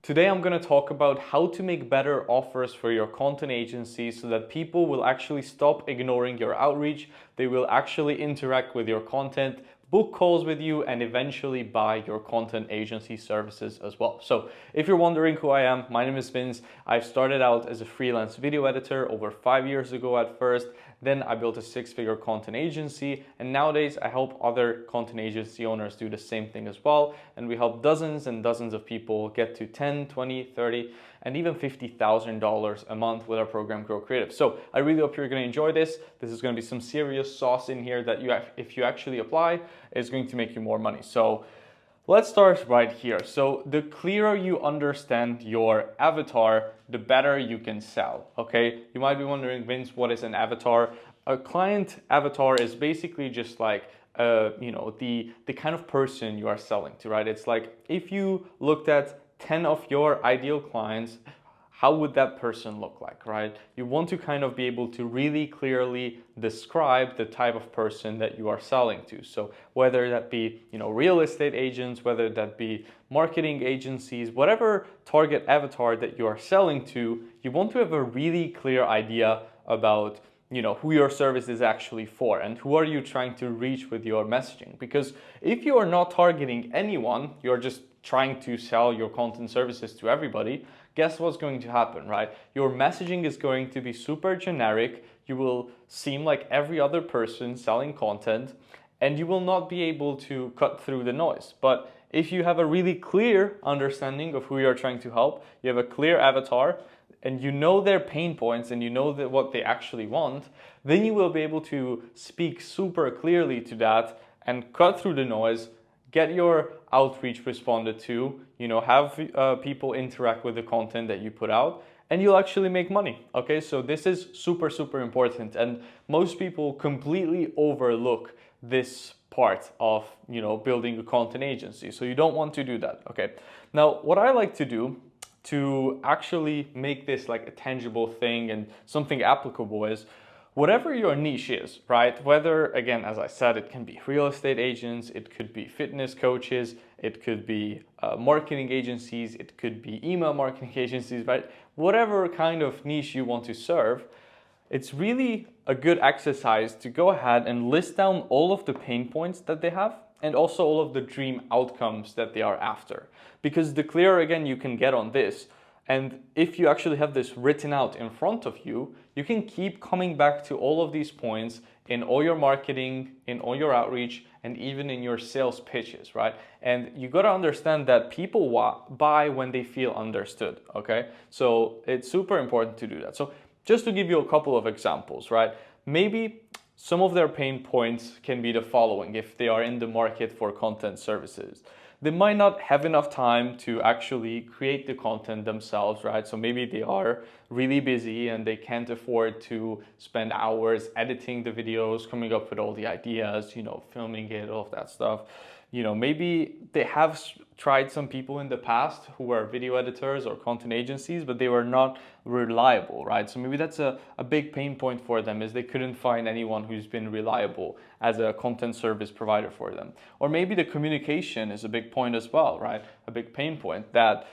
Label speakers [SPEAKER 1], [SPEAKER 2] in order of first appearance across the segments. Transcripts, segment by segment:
[SPEAKER 1] Today I'm going to talk about how to make better offers for your content agency so that people will actually stop ignoring your outreach, they will actually interact with your content, book calls with you, and eventually buy your content agency services as well. So if you're wondering who I am, my name is Vince. I've started out as a freelance video editor over 5 years ago at first. Then I built a 6-figure content agency, and nowadays I help other content agency owners do the same thing as well. And we help dozens and dozens of people get to 10, 20, 30, and even $50,000 a month with our program Grow Creative. So I really hope you're going to enjoy this. This is going to be some serious sauce in here that if you actually apply, is going to make you more money. So let's start right here. So the clearer you understand your avatar, the better you can sell, okay? You might be wondering, Vince, what is an avatar? A client avatar is basically just like, the kind of person you are selling to, right? It's like if you looked at 10 of your ideal clients, how would that person look like, right? You want to kind of be able to really clearly describe the type of person that you are selling to. So whether that be, real estate agents, whether that be marketing agencies, whatever target avatar that you are selling to, you want to have a really clear idea about who your service is actually for and who are you trying to reach with your messaging. Because if you are not targeting anyone, you're just trying to sell your content services to everybody, guess what's going to happen, right? Your messaging is going to be super generic. You will seem like every other person selling content, and you will not be able to cut through the noise. But if you have a really clear understanding of who you're trying to help, you have a clear avatar, and you know their pain points and you know what they actually want, then you will be able to speak super clearly to that and cut through the noise, get your outreach responded to, have people interact with the content that you put out, and you'll actually make money, okay? So this is super, super important, and most people completely overlook this part of, building a content agency. So you don't want to do that, okay? Now, what I like to do to actually make this like a tangible thing and something applicable is whatever your niche is, right? Whether, again, as I said, it can be real estate agents, it could be fitness coaches, it could be marketing agencies, it could be email marketing agencies, right? Whatever kind of niche you want to serve, it's really a good exercise to go ahead and list down all of the pain points that they have and also all of the dream outcomes that they are after. Because the clearer, again, you can get on this, and if you actually have this written out in front of you, you can keep coming back to all of these points in all your marketing, in all your outreach, and even in your sales pitches, right? And you got to understand that people buy when they feel understood, okay? So it's super important to do that. So just to give you a couple of examples, right? Maybe some of their pain points can be the following if they are in the market for content services. They might not have enough time to actually create the content themselves, right? So maybe they are really busy and they can't afford to spend hours editing the videos, coming up with all the ideas, filming it, all of that stuff. Maybe they have tried some people in the past who were video editors or content agencies, but they were not reliable, right? So maybe that's a big pain point for them, is they couldn't find anyone who's been reliable as a content service provider for them. Or maybe the communication is a big point as well, right? A big pain point that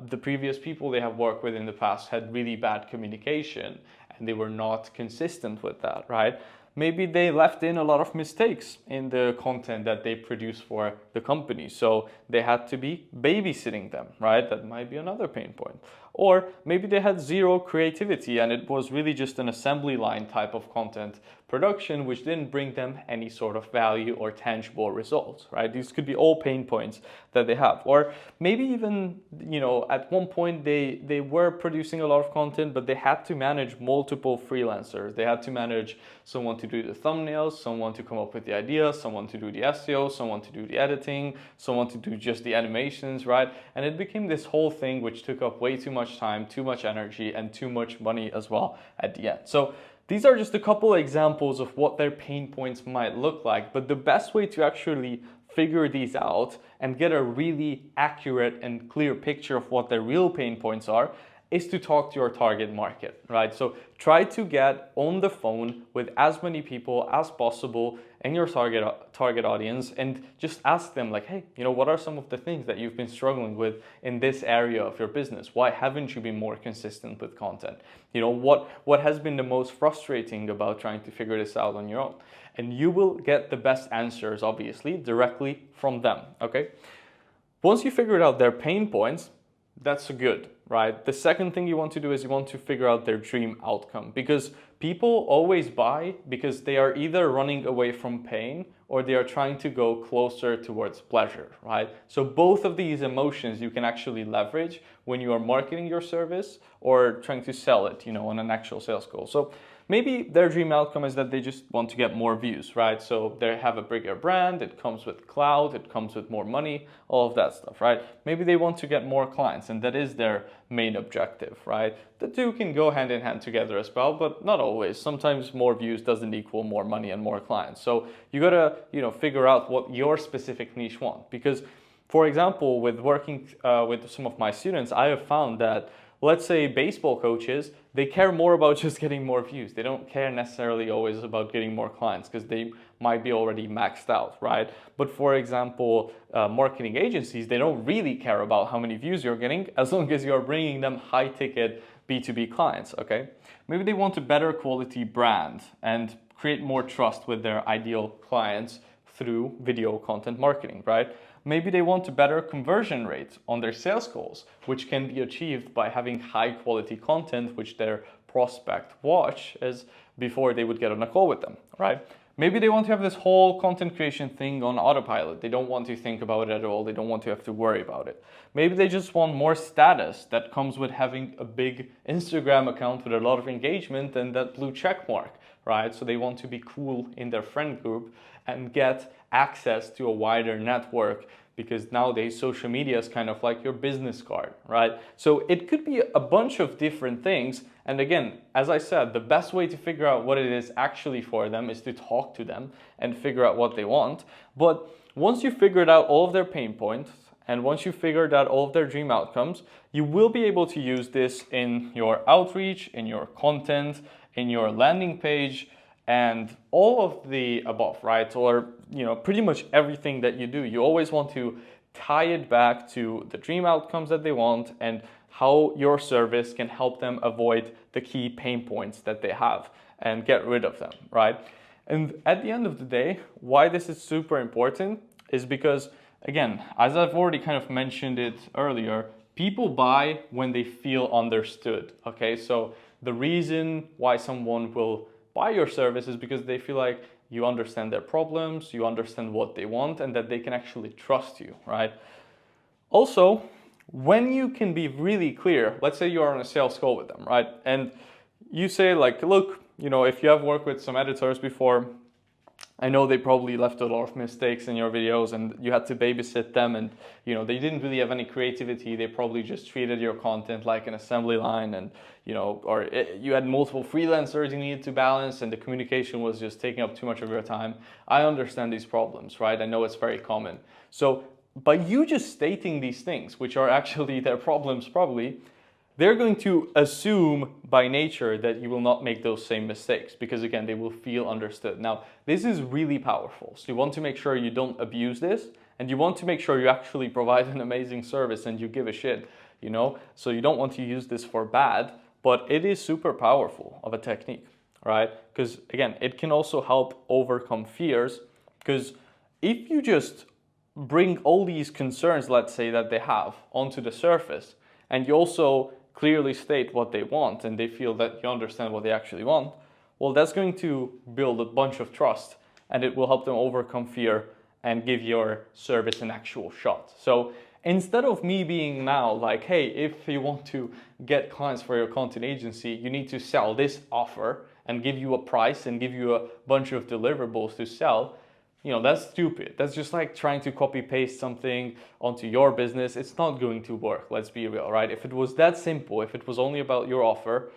[SPEAKER 1] the previous people they have worked with in the past had really bad communication and they were not consistent with that, right? Maybe they left in a lot of mistakes in the content that they produce for the company. So they had to be babysitting them, right? That might be another pain point. Or maybe they had zero creativity and it was really just an assembly line type of content production, which didn't bring them any sort of value or tangible results, right? These could be all pain points that they have. Or maybe even, at one point they were producing a lot of content, but they had to manage multiple freelancers. They had to manage someone to do the thumbnails, someone to come up with the ideas, someone to do the SEO, someone to do the editing, someone to do just the animations, right? And it became this whole thing which took up way too much time, too much energy, and too much money as well at the end. So these are just a couple of examples of what their pain points might look like, but the best way to actually figure these out and get a really accurate and clear picture of what their real pain points are is to talk to your target market, right? So try to get on the phone with as many people as possible in your target audience and just ask them like, hey, what are some of the things that you've been struggling with in this area of your business? Why haven't you been more consistent with content? What has been the most frustrating about trying to figure this out on your own? And you will get the best answers, obviously, directly from them, okay? Once you figured out their pain points, that's good, right? The second thing you want to do is you want to figure out their dream outcome, because people always buy because they are either running away from pain or they are trying to go closer towards pleasure, right? So both of these emotions you can actually leverage when you are marketing your service or trying to sell it, on an actual sales call. So maybe their dream outcome is that they just want to get more views, right? So they have a bigger brand, it comes with clout, it comes with more money, all of that stuff, right? Maybe they want to get more clients and that is their main objective, right? The two can go hand in hand together as well, but not always. Sometimes more views doesn't equal more money and more clients. So you gotta, figure out what your specific niche want. Because, for example, with working with some of my students, I have found that, let's say baseball coaches, they care more about just getting more views. They don't care necessarily always about getting more clients because they might be already maxed out, right? But for example, marketing agencies, they don't really care about how many views you're getting as long as you're bringing them high ticket B2B clients, okay? Maybe they want a better quality brand and create more trust with their ideal clients through video content marketing, right? Maybe they want a better conversion rate on their sales calls, which can be achieved by having high quality content which their prospect watch as before they would get on a call with them, right? Maybe they want to have this whole content creation thing on autopilot. They don't want to think about it at all. They don't want to have to worry about it. Maybe they just want more status that comes with having a big Instagram account with a lot of engagement and that blue check mark, right? So they want to be cool in their friend group and get access to a wider network, because nowadays social media is kind of like your business card, right? So it could be a bunch of different things. And again, as I said, the best way to figure out what it is actually for them is to talk to them and figure out what they want. But once you figured out all of their pain points, and once you figured out all of their dream outcomes, you will be able to use this in your outreach, in your content, in your landing page, and all of the above, right? Or, pretty much everything that you do. You always want to tie it back to the dream outcomes that they want and how your service can help them avoid the key pain points that they have and get rid of them, right? And at the end of the day, why this is super important is because, again, as I've already kind of mentioned it earlier, people buy when they feel understood, okay? So the reason why someone will buy your service is because they feel like you understand their problems, you understand what they want, and that they can actually trust you, right? Also, when you can be really clear, let's say you're on a sales call with them, right? And you say like, look, if you have worked with some editors before, I know they probably left a lot of mistakes in your videos and you had to babysit them and they didn't really have any creativity. They probably just treated your content like an assembly line and you had multiple freelancers you needed to balance and the communication was just taking up too much of your time. I understand these problems, right? I know it's very common. So by you just stating these things, which are actually their problems probably, they're going to assume by nature that you will not make those same mistakes because, again, they will feel understood. Now, this is really powerful. So you want to make sure you don't abuse this and you want to make sure you actually provide an amazing service and you give a shit, So you don't want to use this for bad, but it is super powerful of a technique, right? Because, again, it can also help overcome fears because if you just bring all these concerns, let's say, that they have onto the surface and you also clearly state what they want and they feel that you understand what they actually want, well, that's going to build a bunch of trust and it will help them overcome fear and give your service an actual shot. So instead of me being now like, hey, if you want to get clients for your content agency, you need to sell this offer and give you a price and give you a bunch of deliverables to sell, that's stupid. That's just like trying to copy paste something onto your business. It's not going to work, let's be real, right? If it was that simple, if it was only about your offer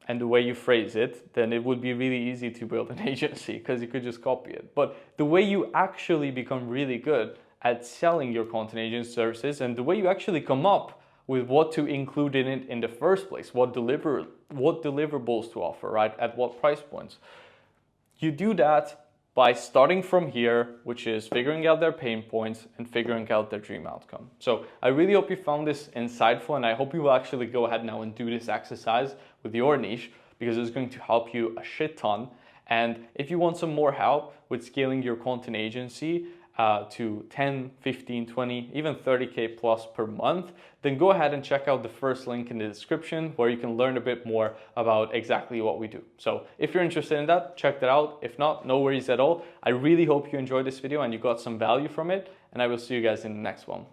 [SPEAKER 1] and the way you phrase it, then it would be really easy to build an agency because you could just copy it. But the way you actually become really good at selling your content agency services and the way you actually come up with what to include in it in the first place, what deliverables to offer, right? At what price points. You do that by starting from here, which is figuring out their pain points and figuring out their dream outcome. So I really hope you found this insightful, and I hope you will actually go ahead now and do this exercise with your niche, because it's going to help you a shit ton. And if you want some more help with scaling your content agency to 10, 15, 20, even 30K plus per month, then go ahead and check out the first link in the description where you can learn a bit more about exactly what we do. So if you're interested in that, check that out. If not, no worries at all. I really hope you enjoyed this video and you got some value from it, and I will see you guys in the next one.